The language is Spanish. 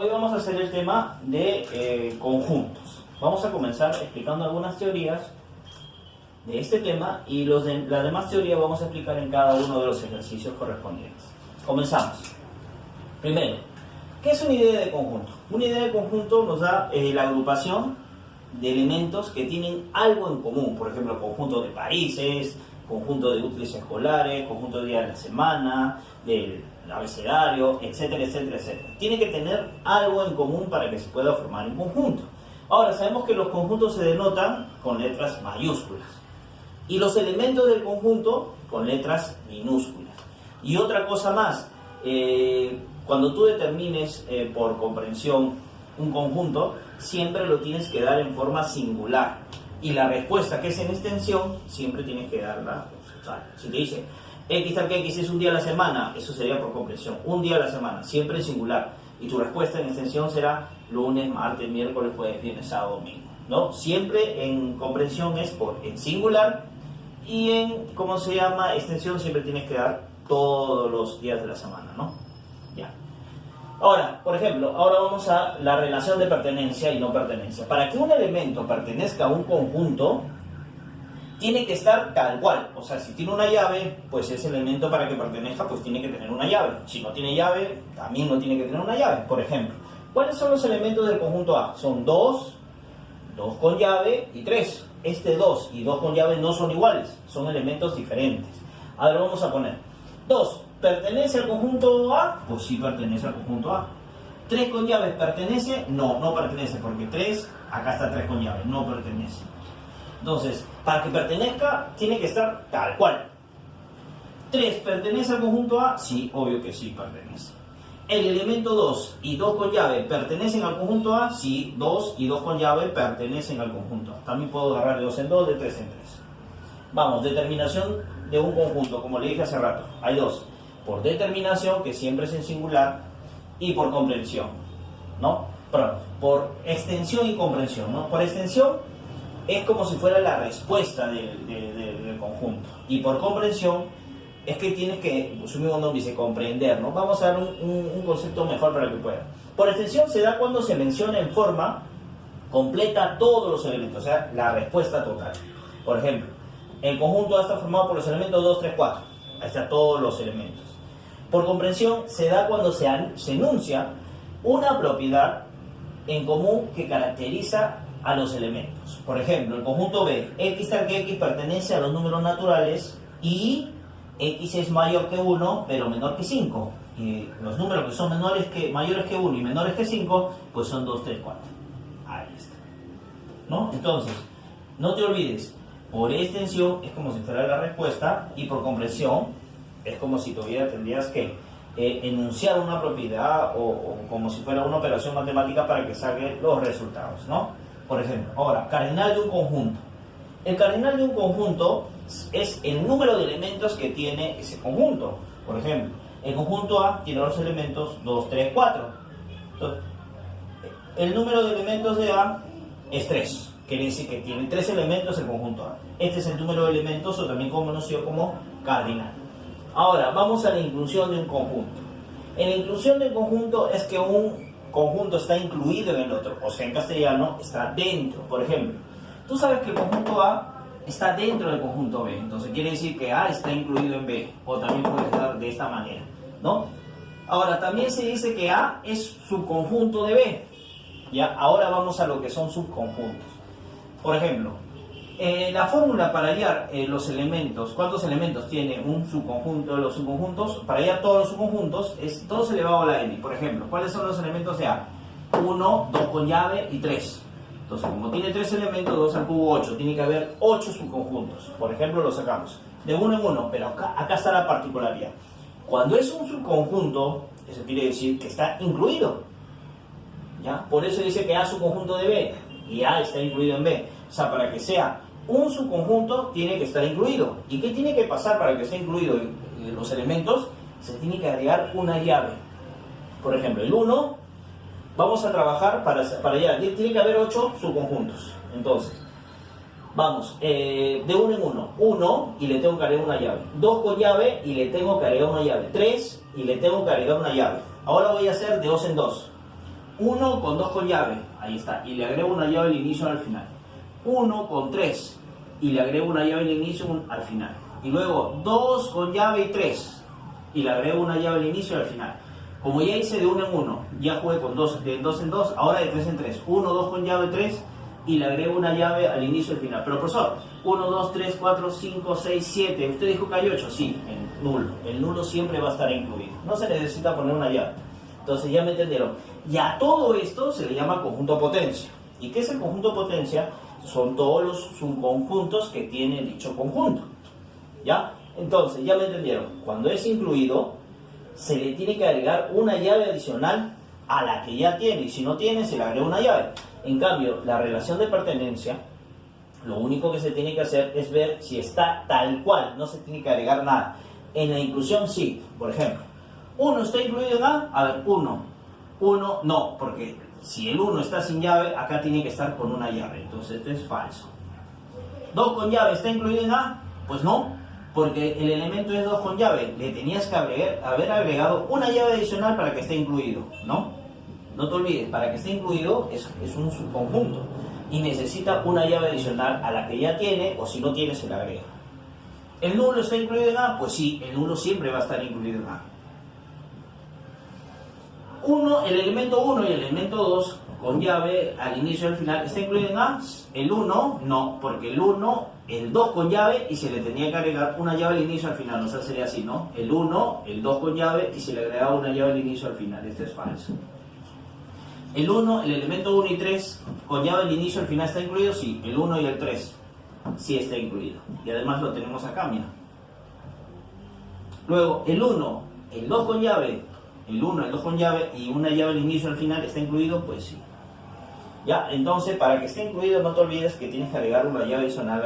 Hoy vamos a hacer el tema de conjuntos. Vamos a comenzar explicando algunas teorías de este tema y las demás teorías vamos a explicar en cada uno de los ejercicios correspondientes. Comenzamos. Primero, ¿qué es una idea de conjunto? Una idea de conjunto nos da la agrupación de elementos que tienen algo en común. Por ejemplo, conjunto de países, conjunto de útiles escolares, conjunto de días de la semana, del abecedario, etcétera, etcétera, etcétera. Tiene que tener algo en común para que se pueda formar un conjunto. Ahora, sabemos que los conjuntos se denotan con letras mayúsculas y los elementos del conjunto con letras minúsculas. Y otra cosa más, cuando tú determines por comprensión un conjunto, siempre lo tienes que dar en forma singular. Y la respuesta que es en extensión, siempre tienes que darla. O sea, si te dice X tal que X es un día a la semana, eso sería por comprensión. Un día a la semana, siempre en singular. Y tu respuesta en extensión será lunes, martes, miércoles, jueves, viernes, sábado, domingo, ¿no? Siempre en comprensión es en singular. Y en, ¿cómo se llama? Extensión siempre tienes que dar todos los días de la semana, ¿no? Ya. Ahora, por ejemplo, ahora vamos a la relación de pertenencia y no pertenencia. Para que un elemento pertenezca a un conjunto, tiene que estar tal cual. O sea, si tiene una llave, pues ese elemento para que pertenezca, pues tiene que tener una llave. Si no tiene llave, también no tiene que tener una llave. Por ejemplo, ¿cuáles son los elementos del conjunto A? Son 2, 2 con llave y 3. Este 2 y 2 con llave no son iguales, son elementos diferentes. Ahora vamos a poner 2. ¿Pertenece al conjunto A? Pues sí pertenece al conjunto A. 3 con llave, ¿pertenece? No, no pertenece, porque 3, acá está 3 con llave, no pertenece. Entonces, para que pertenezca, tiene que estar tal cual. 3, ¿pertenece al conjunto A? Sí, obvio que sí pertenece. ¿El elemento 2 y 2 con llave pertenecen al conjunto A? Sí, 2 y 2 con llave pertenecen al conjunto A. También puedo agarrar de 2 en 2, de 3 en 3. Vamos, determinación de un conjunto, como le dije hace rato. Hay dos. Por determinación, que siempre es en singular, y por comprensión, ¿no? Perdón, por extensión y comprensión, ¿no? Por extensión es como si fuera la respuesta del conjunto, y por comprensión es que tienes que, su mismo nombre dice comprender, ¿no? Vamos a dar un concepto mejor para que pueda. Por extensión se da cuando se menciona en forma completa todos los elementos, o sea, la respuesta total. Por ejemplo, el conjunto A está formado por los elementos 2, 3, 4. Ahí están todos los elementos. Por comprensión se da cuando se enuncia una propiedad en común que caracteriza a los elementos. Por ejemplo, el conjunto B, X tal que X pertenece a los números naturales y X es mayor que 1 pero menor que 5. Y los números que son mayores que 1 y menores que 5, pues son 2, 3, 4. Ahí está, ¿no? Entonces, no te olvides, por extensión es como si fuera la respuesta y por comprensión es como si tendrías que enunciar una propiedad o como si fuera una operación matemática para que saque los resultados, ¿no? Por ejemplo, ahora, cardinal de un conjunto. El cardinal de un conjunto es el número de elementos que tiene ese conjunto. Por ejemplo, el conjunto A tiene los elementos 2, 3, 4. Entonces, el número de elementos de A es 3. Quiere decir que tiene 3 elementos el conjunto A. Este es el número de elementos, o también conocido como cardinal. Ahora, vamos a la inclusión de un conjunto. En la inclusión del conjunto es que un conjunto está incluido en el otro, o sea, en castellano está dentro. Por ejemplo, tú sabes que el conjunto A está dentro del conjunto B, entonces quiere decir que A está incluido en B, o también puede estar de esta manera, ¿no? Ahora, también se dice que A es subconjunto de B. ¿Ya? Ahora vamos a lo que son subconjuntos. Por ejemplo, la fórmula para hallar los elementos, ¿cuántos elementos tiene un subconjunto de los subconjuntos? Para hallar todos los subconjuntos es 2 elevado a la n. Por ejemplo, ¿cuáles son los elementos de A? 1, 2 con llave y 3. Entonces, como tiene 3 elementos, 2 al cubo 8, tiene que haber 8 subconjuntos. Por ejemplo, lo sacamos de 1 en 1, pero acá está la particularidad. Cuando es un subconjunto, eso quiere decir que está incluido, ¿ya? Por eso dice que A es subconjunto de B y A está incluido en B. O sea, para que sea un subconjunto tiene que estar incluido. ¿Y qué tiene que pasar para que esté incluido en los elementos? Se tiene que agregar una llave. Por ejemplo, el 1, vamos a trabajar para allá. Tiene que haber 8 subconjuntos. Entonces, vamos, de 1 en 1. 1 y le tengo que agregar una llave. 2 con llave y le tengo que agregar una llave. 3 y le tengo que agregar una llave. Ahora voy a hacer de 2 en 2. 1 con 2 con llave, ahí está, y le agrego una llave al inicio y al final. 1 con 3 y le agrego una llave al inicio y al final. Y luego 2 con llave y 3 y le agrego una llave al inicio y al final. Como ya hice de 1 en 1, ya jugué con 2, de 2 en 2, ahora de 3 en 3. 1, 2 con llave 3 y le agrego una llave al inicio y al final. Pero profesor, 1, 2, 3, 4, 5, 6, 7. ¿Usted dijo que hay 8? Sí, en nulo. El nulo siempre va a estar incluido. No se necesita poner una llave. Entonces ya me entendieron. Y a todo esto se le llama conjunto potencia. ¿Y qué es el conjunto potencia? Son todos los subconjuntos que tiene dicho conjunto. ¿Ya? Entonces, ya me entendieron. Cuando es incluido, se le tiene que agregar una llave adicional a la que ya tiene. Y si no tiene, se le agrega una llave. En cambio, la relación de pertenencia, lo único que se tiene que hacer es ver si está tal cual. No se tiene que agregar nada. En la inclusión, sí. Por ejemplo, 1 está incluido en A. A ver, 1 no, porque si el 1 está sin llave, acá tiene que estar con una llave. Entonces, esto es falso. 2 con llave, ¿está incluido en A? Pues no, porque el elemento es 2 con llave. Le tenías que haber agregado una llave adicional para que esté incluido, ¿no? No te olvides, para que esté incluido es un subconjunto y necesita una llave adicional a la que ya tiene, o si no tiene, se la agrega. ¿El nulo está incluido en A? Pues sí, el nulo siempre va a estar incluido en A. El elemento 1 y el elemento 2 con llave al inicio y al final, ¿está incluido en A? El 1 no, porque el 2 con llave y se le tenía que agregar una llave al inicio y al final, o sea, sería así, ¿no? El 1, el 2 con llave y se le agregaba una llave al inicio y al final, esto es falso. El elemento 1 y 3 con llave al inicio y al final, ¿está incluido? Sí, el 1 y el 3 sí está incluido, y además lo tenemos acá, mira. Luego, el 1, el 2 con llave, el 1, el 2 con llave y una llave al inicio y al final, ¿está incluido? Pues sí. Ya, entonces, para que esté incluido, no te olvides que tienes que agregar una llave adicional